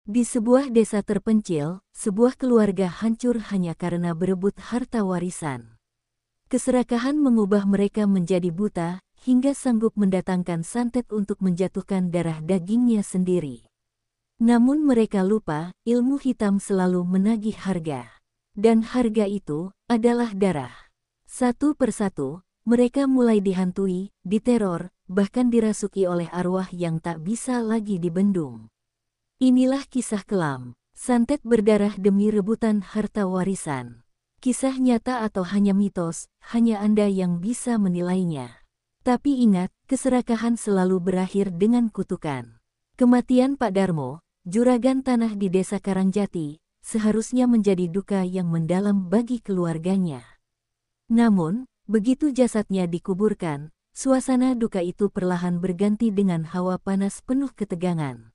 Di sebuah desa terpencil, sebuah keluarga hancur hanya karena berebut harta warisan. Keserakahan mengubah mereka menjadi buta, hingga sanggup mendatangkan santet untuk menjatuhkan darah dagingnya sendiri. Namun mereka lupa, ilmu hitam selalu menagih harga. Dan harga itu adalah darah. Satu persatu, mereka mulai dihantui, diteror, bahkan dirasuki oleh arwah yang tak bisa lagi dibendung. Inilah kisah kelam, santet berdarah demi rebutan harta warisan. Kisah nyata atau hanya mitos, hanya Anda yang bisa menilainya. Tapi ingat, keserakahan selalu berakhir dengan kutukan. Kematian Pak Darmo, juragan tanah di desa Karangjati, seharusnya menjadi duka yang mendalam bagi keluarganya. Namun, begitu jasadnya dikuburkan, suasana duka itu perlahan berganti dengan hawa panas penuh ketegangan.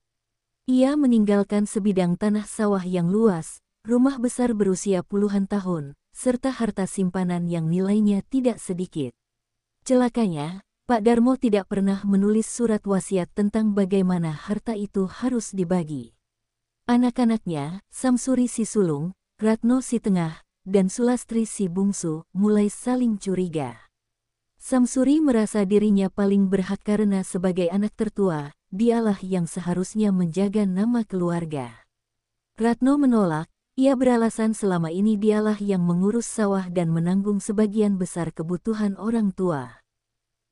Ia meninggalkan sebidang tanah sawah yang luas, rumah besar berusia puluhan tahun, serta harta simpanan yang nilainya tidak sedikit. Celakanya, Pak Darmo tidak pernah menulis surat wasiat tentang bagaimana harta itu harus dibagi. Anak-anaknya, Samsuri si sulung, Ratno si tengah, dan Sulastri si bungsu, mulai saling curiga. Samsuri merasa dirinya paling berhak karena sebagai anak tertua, dialah yang seharusnya menjaga nama keluarga. Ratno menolak, ia beralasan selama ini dialah yang mengurus sawah dan menanggung sebagian besar kebutuhan orang tua.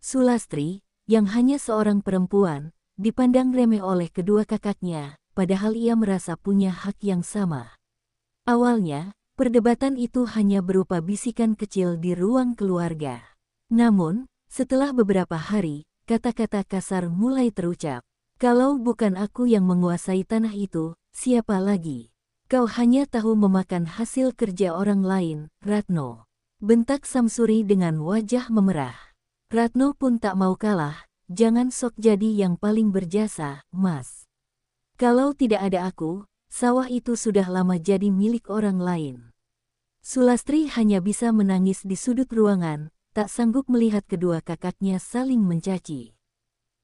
Sulastri, yang hanya seorang perempuan, dipandang remeh oleh kedua kakaknya, padahal ia merasa punya hak yang sama. Awalnya, perdebatan itu hanya berupa bisikan kecil di ruang keluarga. Namun, setelah beberapa hari, kata-kata kasar mulai terucap. Kalau bukan aku yang menguasai tanah itu, siapa lagi? Kau hanya tahu memakan hasil kerja orang lain, Ratno. Bentak Samsuri dengan wajah memerah. Ratno pun tak mau kalah, jangan sok jadi yang paling berjasa, Mas. Kalau tidak ada aku, sawah itu sudah lama jadi milik orang lain. Sulastri hanya bisa menangis di sudut ruangan, tak sanggup melihat kedua kakaknya saling mencaci.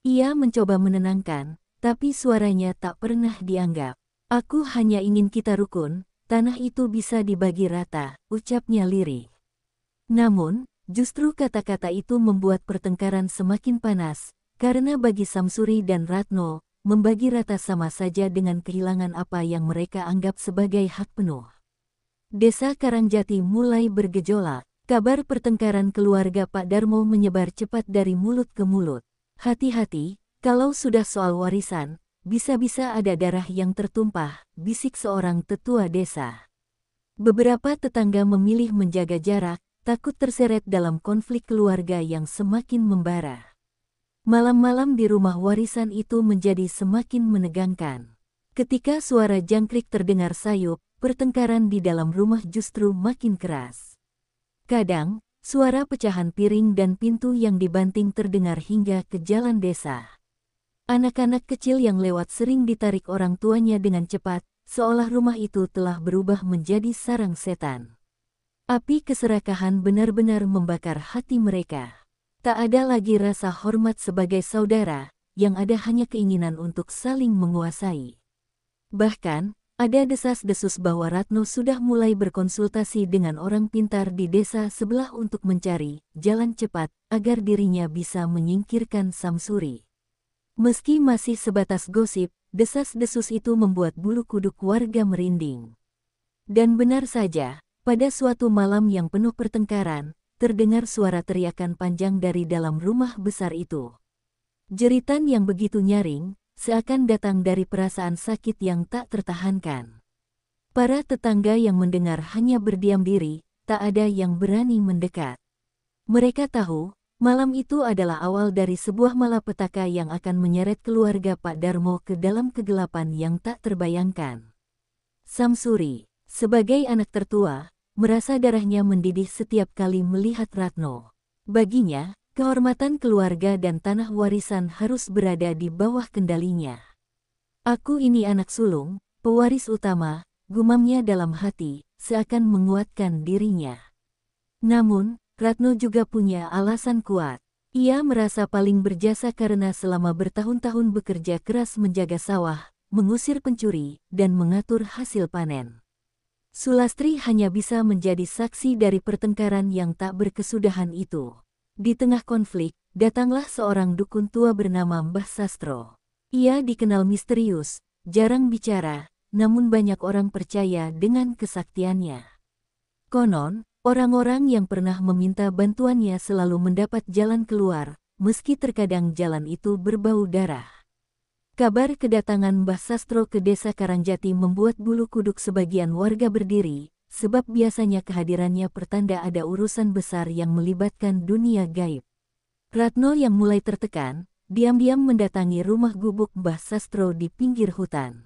Ia mencoba menenangkan, tapi suaranya tak pernah dianggap. Aku hanya ingin kita rukun, tanah itu bisa dibagi rata, ucapnya lirih. Namun, justru kata-kata itu membuat pertengkaran semakin panas, karena bagi Samsuri dan Ratno, membagi rata sama saja dengan kehilangan apa yang mereka anggap sebagai hak penuh. Desa Karangjati mulai bergejolak, kabar pertengkaran keluarga Pak Darmo menyebar cepat dari mulut ke mulut. Hati-hati, kalau sudah soal warisan, bisa-bisa ada darah yang tertumpah, bisik seorang tetua desa. Beberapa tetangga memilih menjaga jarak, takut terseret dalam konflik keluarga yang semakin membara. Malam-malam di rumah warisan itu menjadi semakin menegangkan. Ketika suara jangkrik terdengar sayup, pertengkaran di dalam rumah justru makin keras. Kadang, suara pecahan piring dan pintu yang dibanting terdengar hingga ke jalan desa. Anak-anak kecil yang lewat sering ditarik orang tuanya dengan cepat, seolah rumah itu telah berubah menjadi sarang setan. Api keserakahan benar-benar membakar hati mereka. Tak ada lagi rasa hormat sebagai saudara, yang ada hanya keinginan untuk saling menguasai. Bahkan, ada desas-desus bahwa Ratno sudah mulai berkonsultasi dengan orang pintar di desa sebelah untuk mencari jalan cepat agar dirinya bisa menyingkirkan Samsuri. Meski masih sebatas gosip, desas-desus itu membuat bulu kuduk warga merinding. Dan benar saja, pada suatu malam yang penuh pertengkaran, terdengar suara teriakan panjang dari dalam rumah besar itu. Jeritan yang begitu nyaring, seakan datang dari perasaan sakit yang tak tertahankan. Para tetangga yang mendengar hanya berdiam diri, tak ada yang berani mendekat. Mereka tahu, malam itu adalah awal dari sebuah malapetaka yang akan menyeret keluarga Pak Darmo ke dalam kegelapan yang tak terbayangkan. Samsuri, sebagai anak tertua, merasa darahnya mendidih setiap kali melihat Ratno. Baginya, kehormatan keluarga dan tanah warisan harus berada di bawah kendalinya. Aku ini anak sulung, pewaris utama, gumamnya dalam hati, seakan menguatkan dirinya. Namun, Ratno juga punya alasan kuat. Ia merasa paling berjasa karena selama bertahun-tahun bekerja keras menjaga sawah, mengusir pencuri, dan mengatur hasil panen. Sulastri hanya bisa menjadi saksi dari pertengkaran yang tak berkesudahan itu. Di tengah konflik, datanglah seorang dukun tua bernama Mbah Sastro. Ia dikenal misterius, jarang bicara, namun banyak orang percaya dengan kesaktiannya. Konon, orang-orang yang pernah meminta bantuannya selalu mendapat jalan keluar, meski terkadang jalan itu berbau darah. Kabar kedatangan Mbah Sastro ke desa Karangjati membuat bulu kuduk sebagian warga berdiri, sebab biasanya kehadirannya pertanda ada urusan besar yang melibatkan dunia gaib. Ratno yang mulai tertekan, diam-diam mendatangi rumah gubuk Mbah Sastro di pinggir hutan.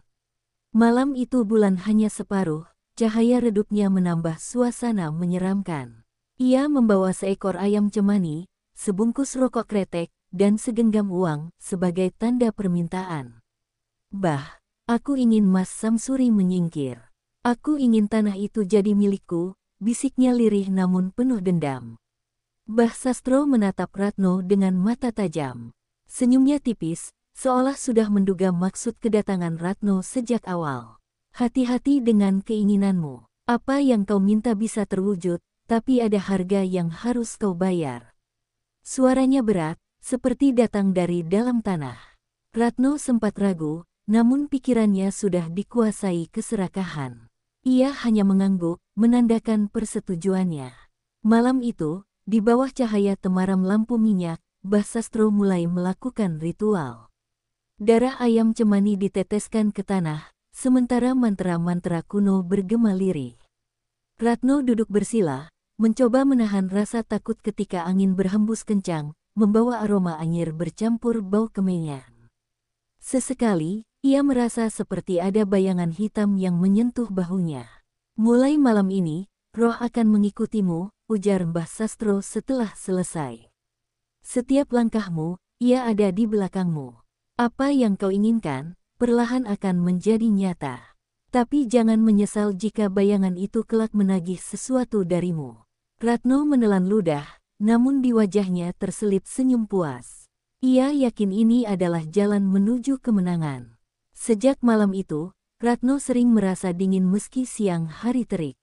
Malam itu bulan hanya separuh, cahaya redupnya menambah suasana menyeramkan. Ia membawa seekor ayam cemani, sebungkus rokok kretek, dan segenggam uang sebagai tanda permintaan. "Bah, aku ingin Mas Samsuri menyingkir. Aku ingin tanah itu jadi milikku," bisiknya lirih namun penuh dendam. Mbah Sastro menatap Ratno dengan mata tajam. Senyumnya tipis, seolah sudah menduga maksud kedatangan Ratno sejak awal. "Hati-hati dengan keinginanmu. Apa yang kau minta bisa terwujud, tapi ada harga yang harus kau bayar." Suaranya berat, seperti datang dari dalam tanah. Ratno sempat ragu, namun pikirannya sudah dikuasai keserakahan. Ia hanya mengangguk, menandakan persetujuannya. Malam itu, di bawah cahaya temaram lampu minyak, Mbah Sastro mulai melakukan ritual. Darah ayam cemani diteteskan ke tanah, sementara mantra-mantra kuno bergema lirih. Ratno duduk bersila, mencoba menahan rasa takut ketika angin berhembus kencang, membawa aroma anyir bercampur bau kemenyan. Sesekali, ia merasa seperti ada bayangan hitam yang menyentuh bahunya. "Mulai malam ini, roh akan mengikutimu," ujar Mbah Sastro setelah selesai. "Setiap langkahmu, ia ada di belakangmu. Apa yang kau inginkan, perlahan akan menjadi nyata. Tapi jangan menyesal jika bayangan itu kelak menagih sesuatu darimu." Ratno menelan ludah, namun di wajahnya terselip senyum puas. Ia yakin ini adalah jalan menuju kemenangan. Sejak malam itu, Ratno sering merasa dingin meski siang hari terik.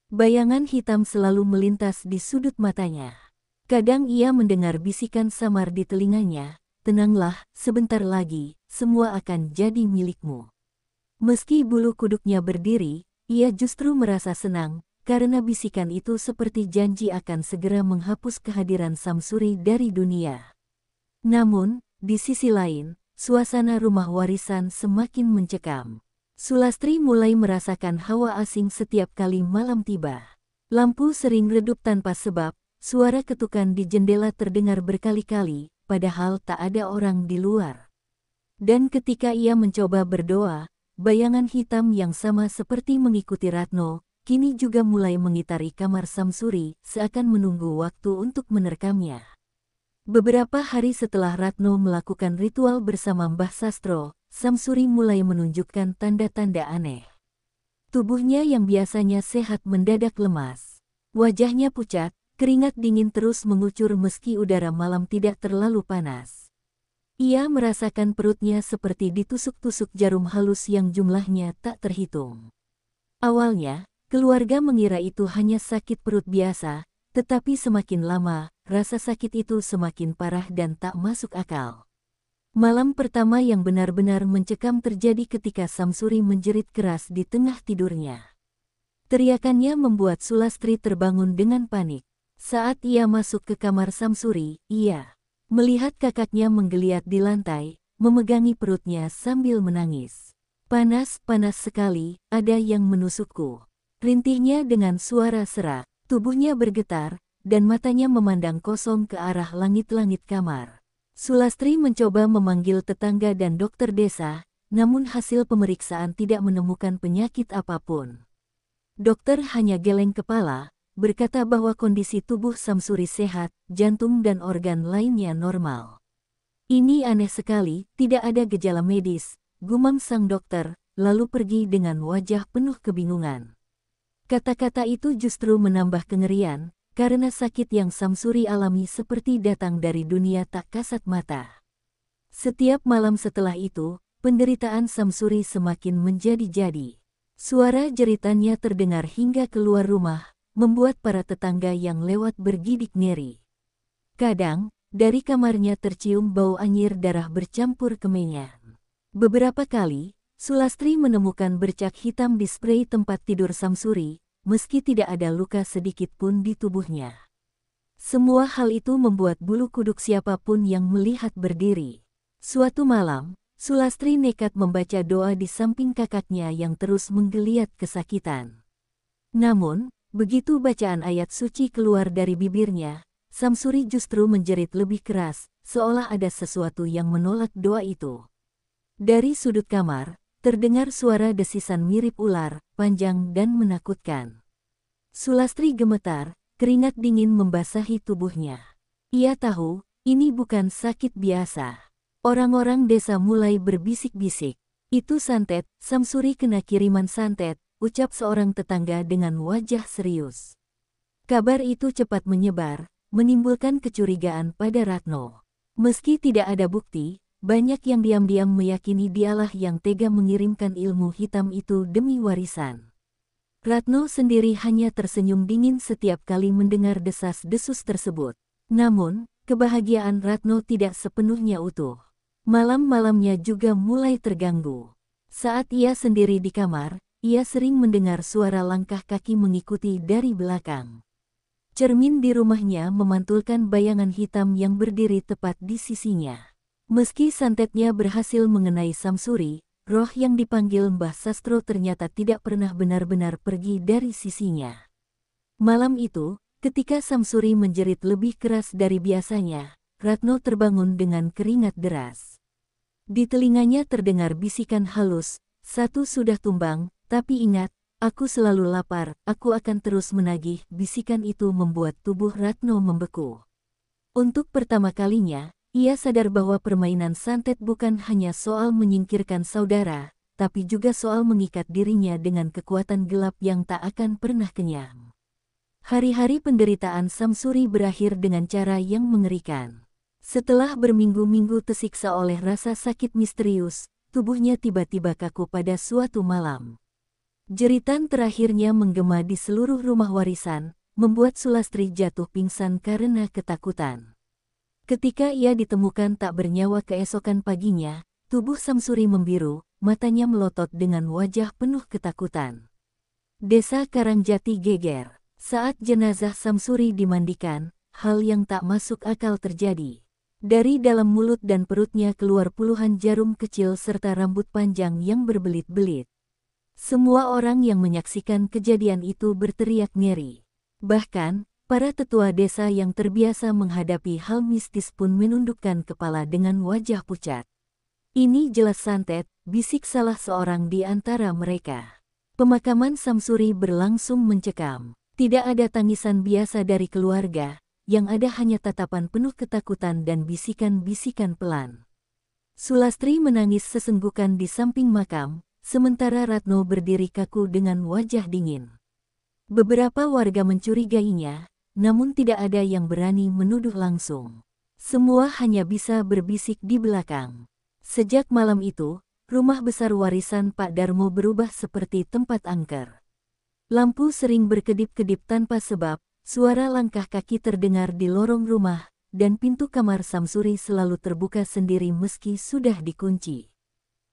Bayangan hitam selalu melintas di sudut matanya. Kadang ia mendengar bisikan samar di telinganya, "Tenanglah, sebentar lagi, semua akan jadi milikmu." Meski bulu kuduknya berdiri, ia justru merasa senang, karena bisikan itu seperti janji akan segera menghapus kehadiran Samsuri dari dunia. Namun, di sisi lain, suasana rumah warisan semakin mencekam. Sulastri mulai merasakan hawa asing setiap kali malam tiba. Lampu sering redup tanpa sebab, suara ketukan di jendela terdengar berkali-kali, padahal tak ada orang di luar. Dan ketika ia mencoba berdoa, bayangan hitam yang sama seperti mengikuti Ratno, kini juga mulai mengitari kamar Samsuri, seakan menunggu waktu untuk menerkamnya. Beberapa hari setelah Ratno melakukan ritual bersama Mbah Sastro, Samsuri mulai menunjukkan tanda-tanda aneh. Tubuhnya yang biasanya sehat mendadak lemas. Wajahnya pucat, keringat dingin terus mengucur meski udara malam tidak terlalu panas. Ia merasakan perutnya seperti ditusuk-tusuk jarum halus yang jumlahnya tak terhitung. Awalnya, keluarga mengira itu hanya sakit perut biasa, tetapi semakin lama, rasa sakit itu semakin parah dan tak masuk akal. Malam pertama yang benar-benar mencekam terjadi ketika Samsuri menjerit keras di tengah tidurnya. Teriakannya membuat Sulastri terbangun dengan panik. Saat ia masuk ke kamar Samsuri, ia melihat kakaknya menggeliat di lantai, memegangi perutnya sambil menangis. "Panas, panas sekali, ada yang menusukku," rintihnya dengan suara serak. Tubuhnya bergetar, dan matanya memandang kosong ke arah langit-langit kamar. Sulastri mencoba memanggil tetangga dan dokter desa, namun hasil pemeriksaan tidak menemukan penyakit apapun. Dokter hanya geleng kepala, berkata bahwa kondisi tubuh Samsuri sehat, jantung dan organ lainnya normal. "Ini aneh sekali, tidak ada gejala medis," gumam sang dokter, lalu pergi dengan wajah penuh kebingungan. Kata-kata itu justru menambah kengerian, karena sakit yang Samsuri alami seperti datang dari dunia tak kasat mata. Setiap malam setelah itu, penderitaan Samsuri semakin menjadi-jadi. Suara jeritannya terdengar hingga keluar rumah, membuat para tetangga yang lewat bergidik ngeri. Kadang, dari kamarnya tercium bau anyir darah bercampur kemenyan. Beberapa kali, Sulastri menemukan bercak hitam di sprei tempat tidur Samsuri, meski tidak ada luka sedikit pun di tubuhnya. Semua hal itu membuat bulu kuduk siapapun yang melihat berdiri. Suatu malam, Sulastri nekat membaca doa di samping kakaknya yang terus menggeliat kesakitan. Namun, begitu bacaan ayat suci keluar dari bibirnya, Samsuri justru menjerit lebih keras, seolah ada sesuatu yang menolak doa itu. Dari sudut kamar, terdengar suara desisan mirip ular, panjang dan menakutkan. Sulastri gemetar, keringat dingin membasahi tubuhnya. Ia tahu, ini bukan sakit biasa. Orang-orang desa mulai berbisik-bisik. Itu santet, Samsuri kena kiriman santet, ucap seorang tetangga dengan wajah serius. Kabar itu cepat menyebar, menimbulkan kecurigaan pada Ratno. Meski tidak ada bukti, banyak yang diam-diam meyakini dialah yang tega mengirimkan ilmu hitam itu demi warisan. Ratno sendiri hanya tersenyum dingin setiap kali mendengar desas-desus tersebut. Namun, kebahagiaan Ratno tidak sepenuhnya utuh. Malam-malamnya juga mulai terganggu. Saat ia sendiri di kamar, ia sering mendengar suara langkah kaki mengikuti dari belakang. Cermin di rumahnya memantulkan bayangan hitam yang berdiri tepat di sisinya. Meski santetnya berhasil mengenai Samsuri, roh yang dipanggil Mbah Sastro ternyata tidak pernah benar-benar pergi dari sisinya. Malam itu, ketika Samsuri menjerit lebih keras dari biasanya, Ratno terbangun dengan keringat deras. Di telinganya terdengar bisikan halus, "Satu sudah tumbang, tapi ingat, aku selalu lapar, aku akan terus menagih." Bisikan itu membuat tubuh Ratno membeku. Untuk pertama kalinya, ia sadar bahwa permainan santet bukan hanya soal menyingkirkan saudara, tapi juga soal mengikat dirinya dengan kekuatan gelap yang tak akan pernah kenyang. Hari-hari penderitaan Samsuri berakhir dengan cara yang mengerikan. Setelah berminggu-minggu tersiksa oleh rasa sakit misterius, tubuhnya tiba-tiba kaku pada suatu malam. Jeritan terakhirnya menggema di seluruh rumah warisan, membuat Sulastri jatuh pingsan karena ketakutan. Ketika ia ditemukan tak bernyawa keesokan paginya, tubuh Samsuri membiru, matanya melotot dengan wajah penuh ketakutan. Desa Karangjati geger. Saat jenazah Samsuri dimandikan, hal yang tak masuk akal terjadi. Dari dalam mulut dan perutnya keluar puluhan jarum kecil serta rambut panjang yang berbelit-belit. Semua orang yang menyaksikan kejadian itu berteriak ngeri. Bahkan, para tetua desa yang terbiasa menghadapi hal mistis pun menundukkan kepala dengan wajah pucat. "Ini jelas santet," bisik salah seorang di antara mereka. Pemakaman Samsuri berlangsung mencekam. Tidak ada tangisan biasa dari keluarga, yang ada hanya tatapan penuh ketakutan dan bisikan-bisikan pelan. Sulastri menangis sesenggukan di samping makam, sementara Ratno berdiri kaku dengan wajah dingin. Beberapa warga mencurigainya, namun tidak ada yang berani menuduh langsung. Semua hanya bisa berbisik di belakang. Sejak malam itu, rumah besar warisan Pak Darmo berubah seperti tempat angker. Lampu sering berkedip-kedip tanpa sebab, suara langkah kaki terdengar di lorong rumah, dan pintu kamar Samsuri selalu terbuka sendiri meski sudah dikunci.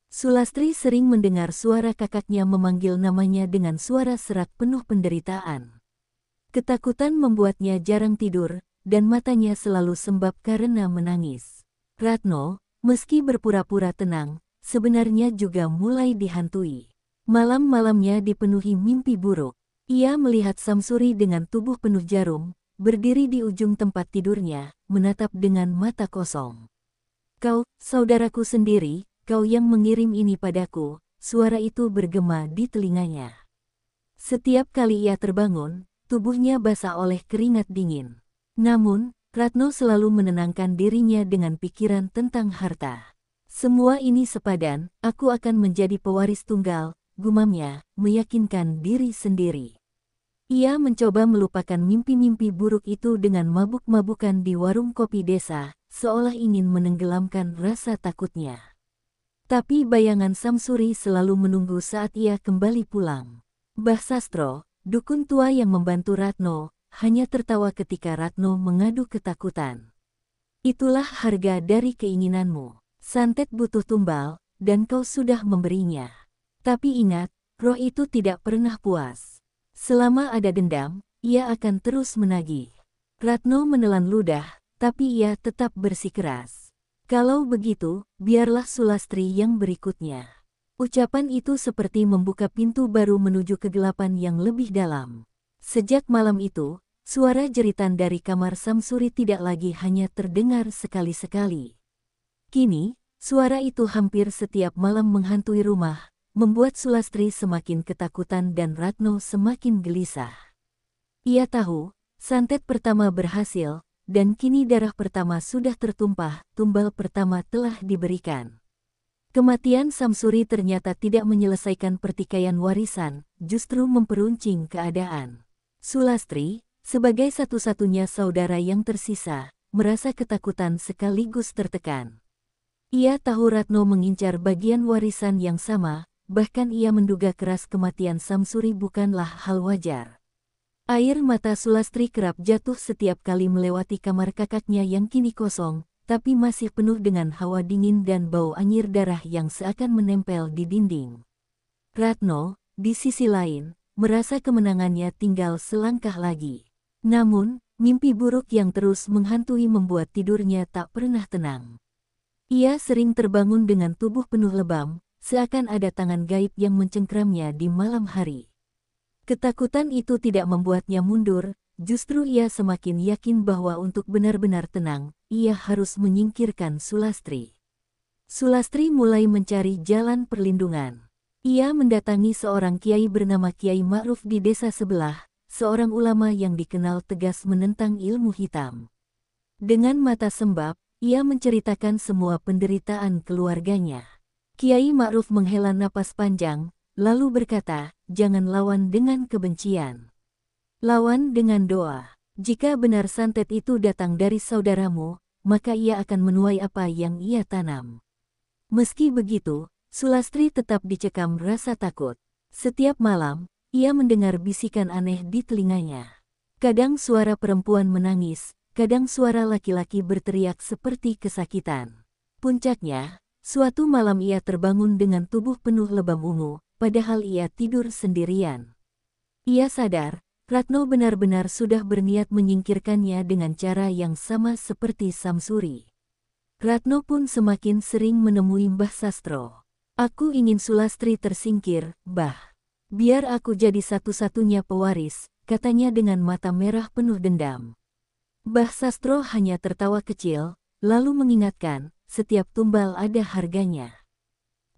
Sulastri sering mendengar suara kakaknya memanggil namanya dengan suara serak penuh penderitaan. Ketakutan membuatnya jarang tidur, dan matanya selalu sembab karena menangis. Ratno, meski berpura-pura tenang, sebenarnya juga mulai dihantui. Malam-malamnya dipenuhi mimpi buruk. Ia melihat Samsuri dengan tubuh penuh jarum, berdiri di ujung tempat tidurnya, menatap dengan mata kosong. "Kau, saudaraku sendiri, kau yang mengirim ini padaku," suara itu bergema di telinganya. Setiap kali ia terbangun, tubuhnya basah oleh keringat dingin. Namun, Ratno selalu menenangkan dirinya dengan pikiran tentang harta. "Semua ini sepadan, aku akan menjadi pewaris tunggal," gumamnya, meyakinkan diri sendiri. Ia mencoba melupakan mimpi-mimpi buruk itu dengan mabuk-mabukan di warung kopi desa, seolah ingin menenggelamkan rasa takutnya. Tapi bayangan Samsuri selalu menunggu saat ia kembali pulang. Mbah Sastro, dukun tua yang membantu Ratno, hanya tertawa ketika Ratno mengadu ketakutan. Itulah harga dari keinginanmu. Santet butuh tumbal, dan kau sudah memberinya. Tapi ingat, roh itu tidak pernah puas. Selama ada dendam, ia akan terus menagih. Ratno menelan ludah, tapi ia tetap bersikeras. Kalau begitu, biarlah Sulastri yang berikutnya. Ucapan itu seperti membuka pintu baru menuju kegelapan yang lebih dalam. Sejak malam itu, suara jeritan dari kamar Samsuri tidak lagi hanya terdengar sekali-sekali. Kini, suara itu hampir setiap malam menghantui rumah, membuat Sulastri semakin ketakutan dan Ratno semakin gelisah. Ia tahu, santet pertama berhasil, dan kini darah pertama sudah tertumpah, tumbal pertama telah diberikan. Kematian Samsuri ternyata tidak menyelesaikan pertikaian warisan, justru memperuncing keadaan. Sulastri, sebagai satu-satunya saudara yang tersisa, merasa ketakutan sekaligus tertekan. Ia tahu Ratno mengincar bagian warisan yang sama, bahkan ia menduga keras kematian Samsuri bukanlah hal wajar. Air mata Sulastri kerap jatuh setiap kali melewati kamar kakaknya yang kini kosong, tapi masih penuh dengan hawa dingin dan bau anyir darah yang seakan menempel di dinding. Ratno, di sisi lain, merasa kemenangannya tinggal selangkah lagi. Namun, mimpi buruk yang terus menghantui membuat tidurnya tak pernah tenang. Ia sering terbangun dengan tubuh penuh lebam, seakan ada tangan gaib yang mencengkramnya di malam hari. Ketakutan itu tidak membuatnya mundur, justru ia semakin yakin bahwa untuk benar-benar tenang, ia harus menyingkirkan Sulastri. Sulastri mulai mencari jalan perlindungan. Ia mendatangi seorang kiai bernama Kiai Ma'ruf di desa sebelah, seorang ulama yang dikenal tegas menentang ilmu hitam. Dengan mata sembab, ia menceritakan semua penderitaan keluarganya. Kiai Ma'ruf menghela napas panjang, lalu berkata, "Jangan lawan dengan kebencian. Lawan dengan doa. Jika benar santet itu datang dari saudaramu, maka ia akan menuai apa yang ia tanam." Meski begitu, Sulastri tetap dicekam rasa takut. Setiap malam, ia mendengar bisikan aneh di telinganya. Kadang suara perempuan menangis, kadang suara laki-laki berteriak seperti kesakitan. Puncaknya, suatu malam ia terbangun dengan tubuh penuh lebam ungu, padahal ia tidur sendirian. Ia sadar, Ratno benar-benar sudah berniat menyingkirkannya dengan cara yang sama seperti Samsuri. Ratno pun semakin sering menemui Mbah Sastro. "Aku ingin Sulastri tersingkir, Mbah. Biar aku jadi satu-satunya pewaris," katanya dengan mata merah penuh dendam. Mbah Sastro hanya tertawa kecil, lalu mengingatkan, "Setiap tumbal ada harganya.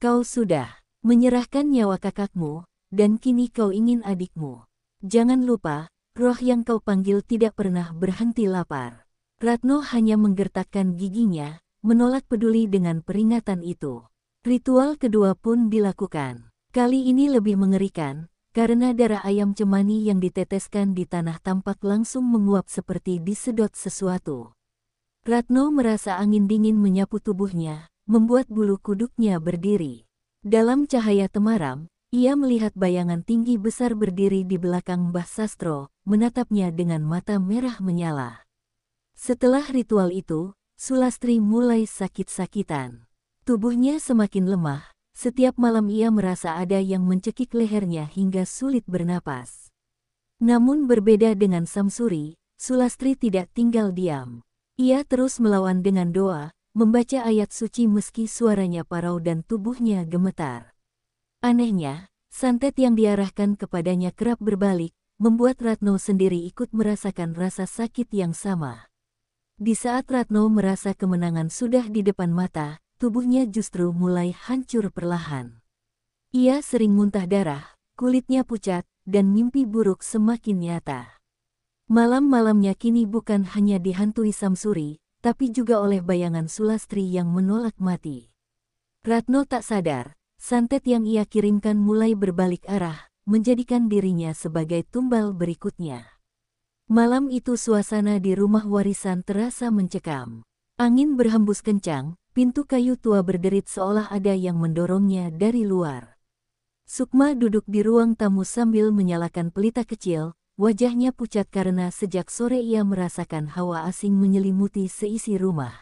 Kau sudah menyerahkan nyawa kakakmu, dan kini kau ingin adikmu. Jangan lupa, roh yang kau panggil tidak pernah berhenti lapar." Ratno hanya menggertakkan giginya, menolak peduli dengan peringatan itu. Ritual kedua pun dilakukan. Kali ini lebih mengerikan, karena darah ayam cemani yang diteteskan di tanah tampak langsung menguap seperti disedot sesuatu. Ratno merasa angin dingin menyapu tubuhnya, membuat bulu kuduknya berdiri. Dalam cahaya temaram, ia melihat bayangan tinggi besar berdiri di belakang Mbah Sastro, menatapnya dengan mata merah menyala. Setelah ritual itu, Sulastri mulai sakit-sakitan. Tubuhnya semakin lemah, setiap malam ia merasa ada yang mencekik lehernya hingga sulit bernapas. Namun berbeda dengan Samsuri, Sulastri tidak tinggal diam. Ia terus melawan dengan doa, membaca ayat suci meski suaranya parau dan tubuhnya gemetar. Anehnya, santet yang diarahkan kepadanya kerap berbalik, membuat Ratno sendiri ikut merasakan rasa sakit yang sama. Di saat Ratno merasa kemenangan sudah di depan mata, tubuhnya justru mulai hancur perlahan. Ia sering muntah darah, kulitnya pucat, dan mimpi buruk semakin nyata. Malam-malamnya kini bukan hanya dihantui Samsuri, tapi juga oleh bayangan Sulastri yang menolak mati. Ratno tak sadar, santet yang ia kirimkan mulai berbalik arah, menjadikan dirinya sebagai tumbal berikutnya. Malam itu suasana di rumah warisan terasa mencekam. Angin berhembus kencang, pintu kayu tua berderit seolah ada yang mendorongnya dari luar. Sukma duduk di ruang tamu sambil menyalakan pelita kecil, wajahnya pucat karena sejak sore ia merasakan hawa asing menyelimuti seisi rumah.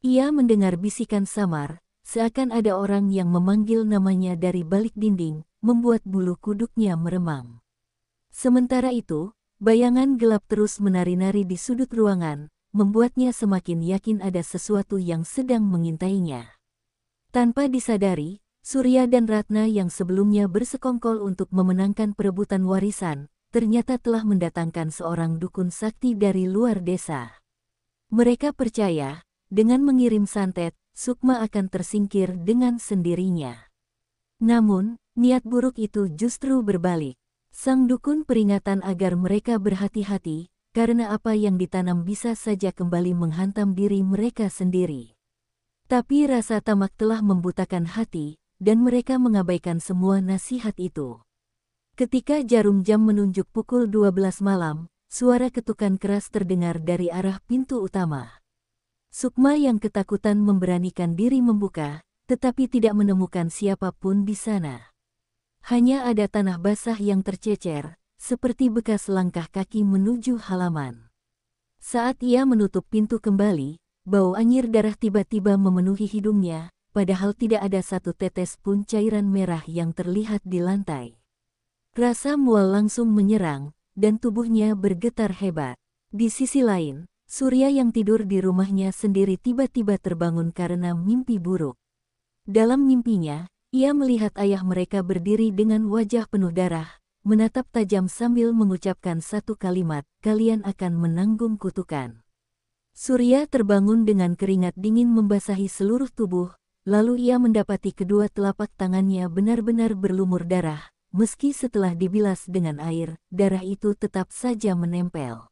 Ia mendengar bisikan samar, seakan ada orang yang memanggil namanya dari balik dinding, membuat bulu kuduknya meremang. Sementara itu, bayangan gelap terus menari-nari di sudut ruangan, membuatnya semakin yakin ada sesuatu yang sedang mengintainya. Tanpa disadari, Surya dan Ratna yang sebelumnya bersekongkol untuk memenangkan perebutan warisan, ternyata telah mendatangkan seorang dukun sakti dari luar desa. Mereka percaya, dengan mengirim santet, Sukma akan tersingkir dengan sendirinya. Namun, niat buruk itu justru berbalik. Sang dukun peringatan agar mereka berhati-hati, karena apa yang ditanam bisa saja kembali menghantam diri mereka sendiri. Tapi rasa tamak telah membutakan hati, dan mereka mengabaikan semua nasihat itu. Ketika jarum jam menunjuk pukul 12 malam, suara ketukan keras terdengar dari arah pintu utama. Sukma yang ketakutan memberanikan diri membuka, tetapi tidak menemukan siapapun di sana. Hanya ada tanah basah yang tercecer, seperti bekas langkah kaki menuju halaman. Saat ia menutup pintu kembali, bau anyir darah tiba-tiba memenuhi hidungnya, padahal tidak ada satu tetes pun cairan merah yang terlihat di lantai. Rasa mual langsung menyerang, dan tubuhnya bergetar hebat. Di sisi lain, Surya yang tidur di rumahnya sendiri tiba-tiba terbangun karena mimpi buruk. Dalam mimpinya, ia melihat ayah mereka berdiri dengan wajah penuh darah, menatap tajam sambil mengucapkan satu kalimat, "Kalian akan menanggung kutukan." Surya terbangun dengan keringat dingin membasahi seluruh tubuh, lalu ia mendapati kedua telapak tangannya benar-benar berlumur darah, meski setelah dibilas dengan air, darah itu tetap saja menempel.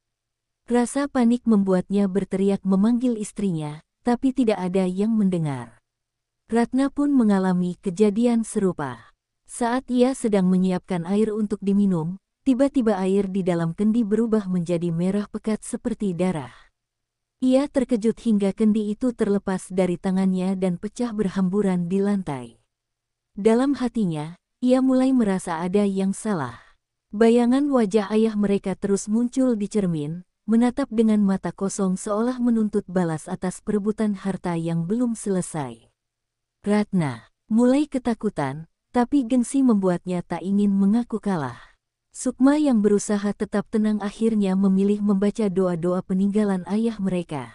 Rasa panik membuatnya berteriak memanggil istrinya, tapi tidak ada yang mendengar. Ratna pun mengalami kejadian serupa. Saat ia sedang menyiapkan air untuk diminum, tiba-tiba air di dalam kendi berubah menjadi merah pekat seperti darah. Ia terkejut hingga kendi itu terlepas dari tangannya dan pecah berhamburan di lantai. Dalam hatinya, ia mulai merasa ada yang salah. Bayangan wajah ayah mereka terus muncul di cermin, menatap dengan mata kosong seolah menuntut balas atas perebutan harta yang belum selesai. Ratna mulai ketakutan, tapi gengsi membuatnya tak ingin mengaku kalah. Sukma yang berusaha tetap tenang akhirnya memilih membaca doa-doa peninggalan ayah mereka.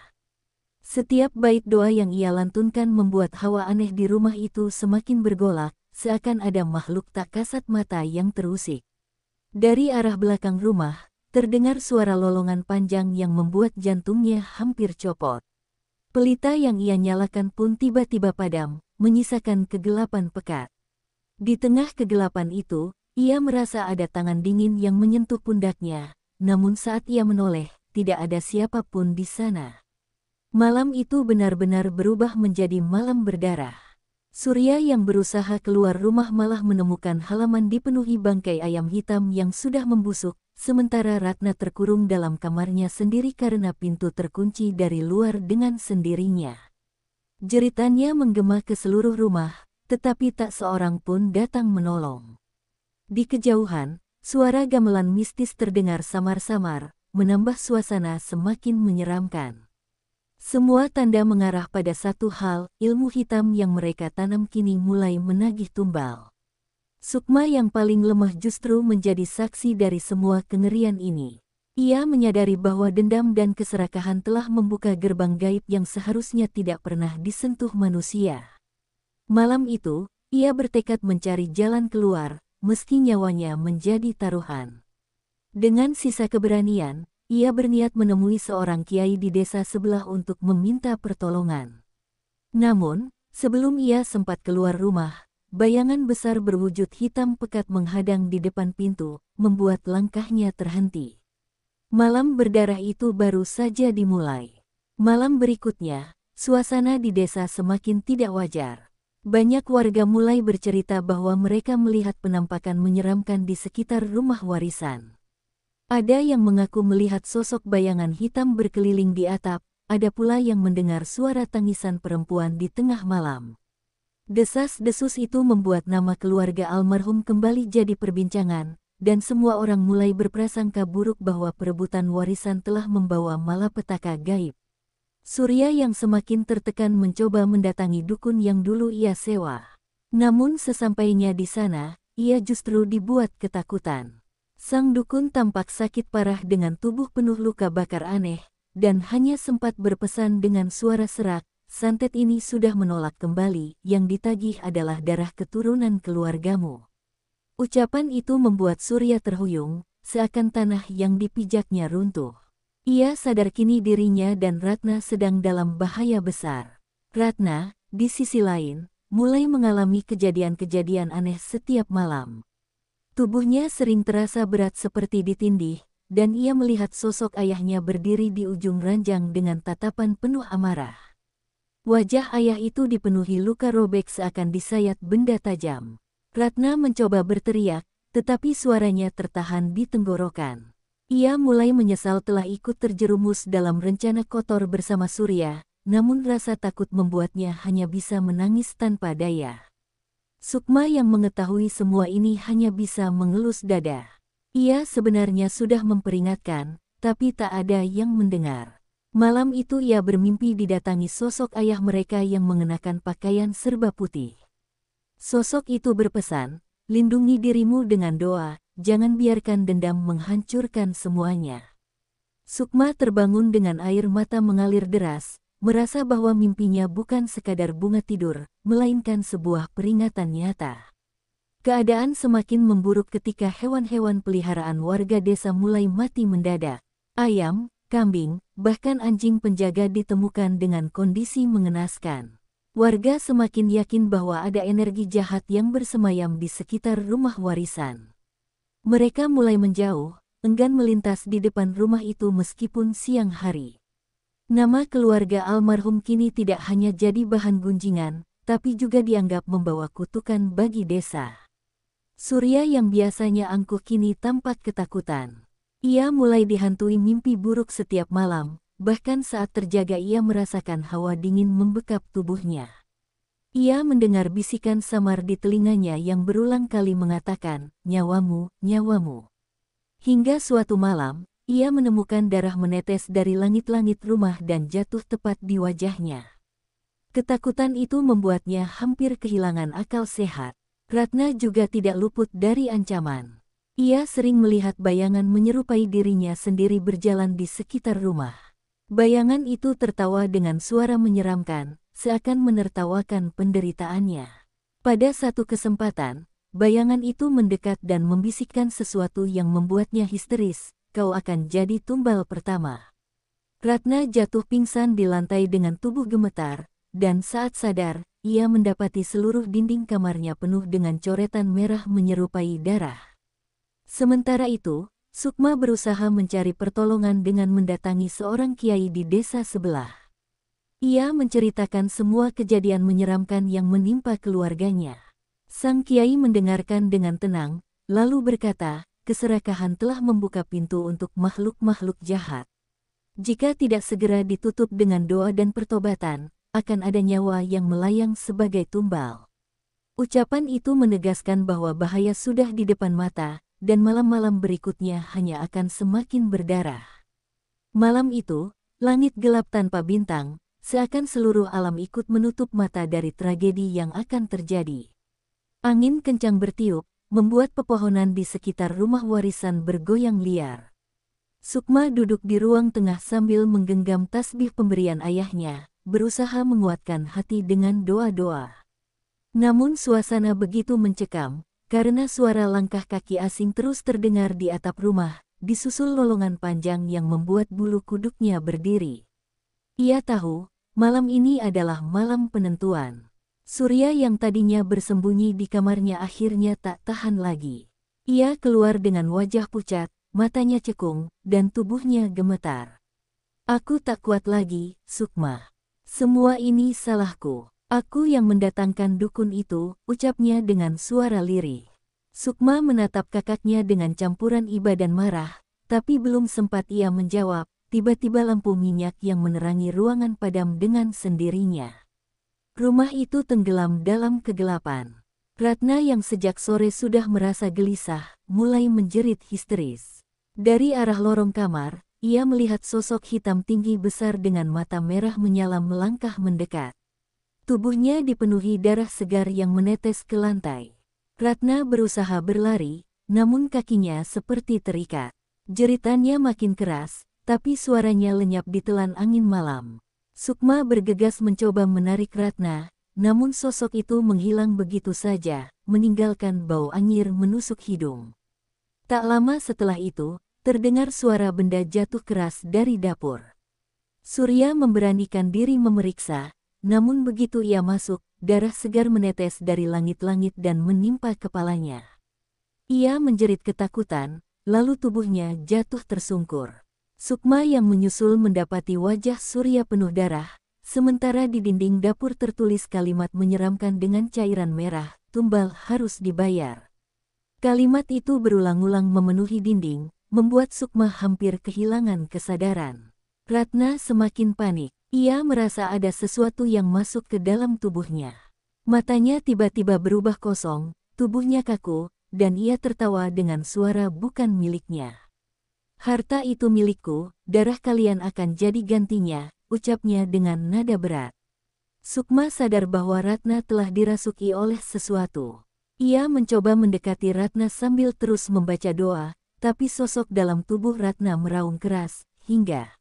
Setiap bait doa yang ia lantunkan membuat hawa aneh di rumah itu semakin bergolak, seakan ada makhluk tak kasat mata yang terusik. Dari arah belakang rumah, terdengar suara lolongan panjang yang membuat jantungnya hampir copot. Pelita yang ia nyalakan pun tiba-tiba padam, menyisakan kegelapan pekat. Di tengah kegelapan itu, ia merasa ada tangan dingin yang menyentuh pundaknya, namun saat ia menoleh, tidak ada siapapun di sana. Malam itu benar-benar berubah menjadi malam berdarah. Surya yang berusaha keluar rumah malah menemukan halaman dipenuhi bangkai ayam hitam yang sudah membusuk, sementara Ratna terkurung dalam kamarnya sendiri karena pintu terkunci dari luar dengan sendirinya. Jeritannya menggema ke seluruh rumah, tetapi tak seorang pun datang menolong. Di kejauhan, suara gamelan mistis terdengar samar-samar, menambah suasana semakin menyeramkan. Semua tanda mengarah pada satu hal, ilmu hitam yang mereka tanam kini mulai menagih tumbal. Sukma yang paling lemah justru menjadi saksi dari semua kengerian ini. Ia menyadari bahwa dendam dan keserakahan telah membuka gerbang gaib yang seharusnya tidak pernah disentuh manusia. Malam itu, ia bertekad mencari jalan keluar, meski nyawanya menjadi taruhan. Dengan sisa keberanian, ia berniat menemui seorang kiai di desa sebelah untuk meminta pertolongan. Namun, sebelum ia sempat keluar rumah, bayangan besar berwujud hitam pekat menghadang di depan pintu, membuat langkahnya terhenti. Malam berdarah itu baru saja dimulai. Malam berikutnya, suasana di desa semakin tidak wajar. Banyak warga mulai bercerita bahwa mereka melihat penampakan menyeramkan di sekitar rumah warisan. Ada yang mengaku melihat sosok bayangan hitam berkeliling di atap, ada pula yang mendengar suara tangisan perempuan di tengah malam. Desas-desus itu membuat nama keluarga almarhum kembali jadi perbincangan, dan semua orang mulai berprasangka buruk bahwa perebutan warisan telah membawa malapetaka gaib. Surya yang semakin tertekan mencoba mendatangi dukun yang dulu ia sewa. Namun sesampainya di sana, ia justru dibuat ketakutan. Sang dukun tampak sakit parah dengan tubuh penuh luka bakar aneh, dan hanya sempat berpesan dengan suara serak, "Santet ini sudah menolak kembali, yang ditagih adalah darah keturunan keluargamu." Ucapan itu membuat Surya terhuyung, seakan tanah yang dipijaknya runtuh. Ia sadar kini dirinya dan Ratna sedang dalam bahaya besar. Ratna, di sisi lain, mulai mengalami kejadian-kejadian aneh setiap malam. Tubuhnya sering terasa berat seperti ditindih, dan ia melihat sosok ayahnya berdiri di ujung ranjang dengan tatapan penuh amarah. Wajah ayah itu dipenuhi luka robek seakan disayat benda tajam. Ratna mencoba berteriak, tetapi suaranya tertahan di tenggorokan. Ia mulai menyesal telah ikut terjerumus dalam rencana kotor bersama Surya, namun rasa takut membuatnya hanya bisa menangis tanpa daya. Sukma yang mengetahui semua ini hanya bisa mengelus dada. Ia sebenarnya sudah memperingatkan, tapi tak ada yang mendengar. Malam itu ia bermimpi didatangi sosok ayah mereka yang mengenakan pakaian serba putih. Sosok itu berpesan, "Lindungi dirimu dengan doa, jangan biarkan dendam menghancurkan semuanya." Sukma terbangun dengan air mata mengalir deras, merasa bahwa mimpinya bukan sekadar bunga tidur, melainkan sebuah peringatan nyata. Keadaan semakin memburuk ketika hewan-hewan peliharaan warga desa mulai mati mendadak. Ayam, kambing, bahkan anjing penjaga ditemukan dengan kondisi mengenaskan. Warga semakin yakin bahwa ada energi jahat yang bersemayam di sekitar rumah warisan. Mereka mulai menjauh, enggan melintas di depan rumah itu meskipun siang hari. Nama keluarga almarhum kini tidak hanya jadi bahan gunjingan, tapi juga dianggap membawa kutukan bagi desa. Surya yang biasanya angkuh kini tampak ketakutan. Ia mulai dihantui mimpi buruk setiap malam, bahkan saat terjaga ia merasakan hawa dingin membekap tubuhnya. Ia mendengar bisikan samar di telinganya yang berulang kali mengatakan, "Nyawamu, nyawamu." Hingga suatu malam, ia menemukan darah menetes dari langit-langit rumah dan jatuh tepat di wajahnya. Ketakutan itu membuatnya hampir kehilangan akal sehat. Ratna juga tidak luput dari ancaman. Ia sering melihat bayangan menyerupai dirinya sendiri berjalan di sekitar rumah. Bayangan itu tertawa dengan suara menyeramkan, seakan menertawakan penderitaannya. Pada satu kesempatan, bayangan itu mendekat dan membisikkan sesuatu yang membuatnya histeris, "Kau akan jadi tumbal pertama." Ratna jatuh pingsan di lantai dengan tubuh gemetar, dan saat sadar, ia mendapati seluruh dinding kamarnya penuh dengan coretan merah menyerupai darah. Sementara itu, Sukma berusaha mencari pertolongan dengan mendatangi seorang kiai di desa sebelah. Ia menceritakan semua kejadian menyeramkan yang menimpa keluarganya. Sang kiai mendengarkan dengan tenang, lalu berkata, "Keserakahan telah membuka pintu untuk makhluk-makhluk jahat. Jika tidak segera ditutup dengan doa dan pertobatan, akan ada nyawa yang melayang sebagai tumbal." Ucapan itu menegaskan bahwa bahaya sudah di depan mata, dan malam-malam berikutnya hanya akan semakin berdarah. Malam itu, langit gelap tanpa bintang, seakan seluruh alam ikut menutup mata dari tragedi yang akan terjadi. Angin kencang bertiup, membuat pepohonan di sekitar rumah warisan bergoyang liar. Sukma duduk di ruang tengah sambil menggenggam tasbih pemberian ayahnya, berusaha menguatkan hati dengan doa-doa. Namun suasana begitu mencekam, karena suara langkah kaki asing terus terdengar di atap rumah, disusul lolongan panjang yang membuat bulu kuduknya berdiri. Ia tahu, malam ini adalah malam penentuan. Surya yang tadinya bersembunyi di kamarnya akhirnya tak tahan lagi. Ia keluar dengan wajah pucat, matanya cekung, dan tubuhnya gemetar. "Aku tak kuat lagi, Sukma. Semua ini salahku. Aku yang mendatangkan dukun itu," ucapnya dengan suara lirih. Sukma menatap kakaknya dengan campuran iba dan marah, tapi belum sempat ia menjawab, tiba-tiba lampu minyak yang menerangi ruangan padam dengan sendirinya. Rumah itu tenggelam dalam kegelapan. Ratna yang sejak sore sudah merasa gelisah, mulai menjerit histeris. Dari arah lorong kamar, ia melihat sosok hitam tinggi besar dengan mata merah menyala melangkah mendekat. Tubuhnya dipenuhi darah segar yang menetes ke lantai. Ratna berusaha berlari, namun kakinya seperti terikat. Jeritannya makin keras, tapi suaranya lenyap ditelan angin malam. Sukma bergegas mencoba menarik Ratna, namun sosok itu menghilang begitu saja, meninggalkan bau anyir menusuk hidung. Tak lama setelah itu, terdengar suara benda jatuh keras dari dapur. Surya memberanikan diri memeriksa, namun begitu ia masuk, darah segar menetes dari langit-langit dan menimpa kepalanya. Ia menjerit ketakutan, lalu tubuhnya jatuh tersungkur. Sukma yang menyusul mendapati wajah Surya penuh darah, sementara di dinding dapur tertulis kalimat menyeramkan dengan cairan merah, "Tumbal harus dibayar." Kalimat itu berulang-ulang memenuhi dinding, membuat Sukma hampir kehilangan kesadaran. Ratna semakin panik. Ia merasa ada sesuatu yang masuk ke dalam tubuhnya. Matanya tiba-tiba berubah kosong, tubuhnya kaku, dan ia tertawa dengan suara bukan miliknya. "Harta itu milikku, darah kalian akan jadi gantinya," ucapnya dengan nada berat. Sukma sadar bahwa Ratna telah dirasuki oleh sesuatu. Ia mencoba mendekati Ratna sambil terus membaca doa, tapi sosok dalam tubuh Ratna meraung keras, hingga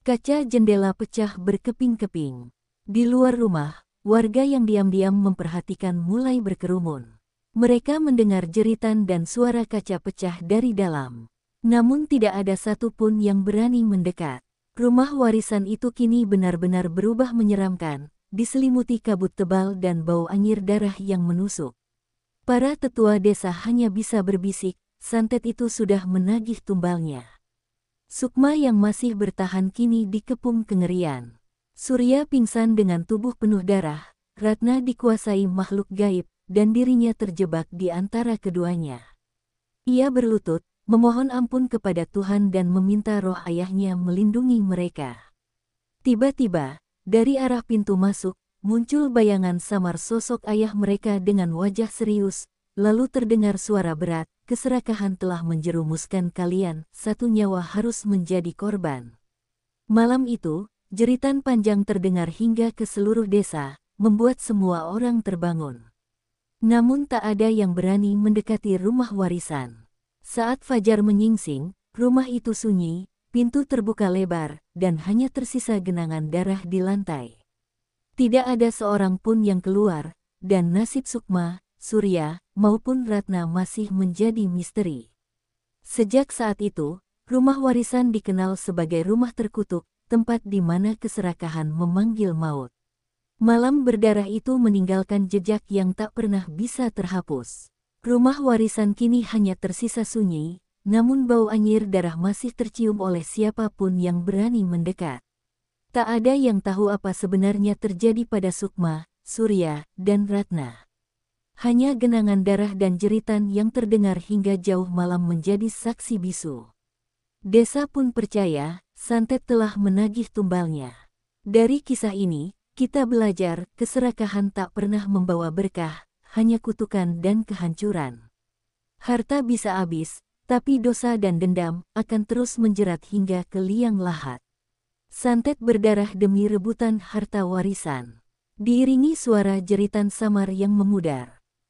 kaca jendela pecah berkeping-keping. Di luar rumah, warga yang diam-diam memperhatikan mulai berkerumun. Mereka mendengar jeritan dan suara kaca pecah dari dalam. Namun tidak ada satupun yang berani mendekat. Rumah warisan itu kini benar-benar berubah menyeramkan, diselimuti kabut tebal dan bau anyir darah yang menusuk. Para tetua desa hanya bisa berbisik, santet itu sudah menagih tumbalnya. Sukma yang masih bertahan kini dikepung kengerian. Surya pingsan dengan tubuh penuh darah, Ratna dikuasai makhluk gaib, dan dirinya terjebak di antara keduanya. Ia berlutut, memohon ampun kepada Tuhan dan meminta roh ayahnya melindungi mereka. Tiba-tiba, dari arah pintu masuk, muncul bayangan samar sosok ayah mereka dengan wajah serius, lalu terdengar suara berat, "Keserakahan telah menjerumuskan kalian, satu nyawa harus menjadi korban." Malam itu, jeritan panjang terdengar hingga ke seluruh desa, membuat semua orang terbangun. Namun tak ada yang berani mendekati rumah warisan. Saat fajar menyingsing, rumah itu sunyi, pintu terbuka lebar, dan hanya tersisa genangan darah di lantai. Tidak ada seorang pun yang keluar, dan nasib Sukma, Surya, maupun Ratna masih menjadi misteri. Sejak saat itu, rumah warisan dikenal sebagai rumah terkutuk, tempat di mana keserakahan memanggil maut. Malam berdarah itu meninggalkan jejak yang tak pernah bisa terhapus. Rumah warisan kini hanya tersisa sunyi, namun bau anyir darah masih tercium oleh siapapun yang berani mendekat. Tak ada yang tahu apa sebenarnya terjadi pada Sukma, Surya, dan Ratna. Hanya genangan darah dan jeritan yang terdengar hingga jauh malam menjadi saksi bisu. Desa pun percaya, santet telah menagih tumbalnya. Dari kisah ini, kita belajar keserakahan tak pernah membawa berkah, hanya kutukan dan kehancuran. Harta bisa habis, tapi dosa dan dendam akan terus menjerat hingga ke liang lahat. Santet berdarah demi rebutan harta warisan. Diiringi suara jeritan samar yang memudar.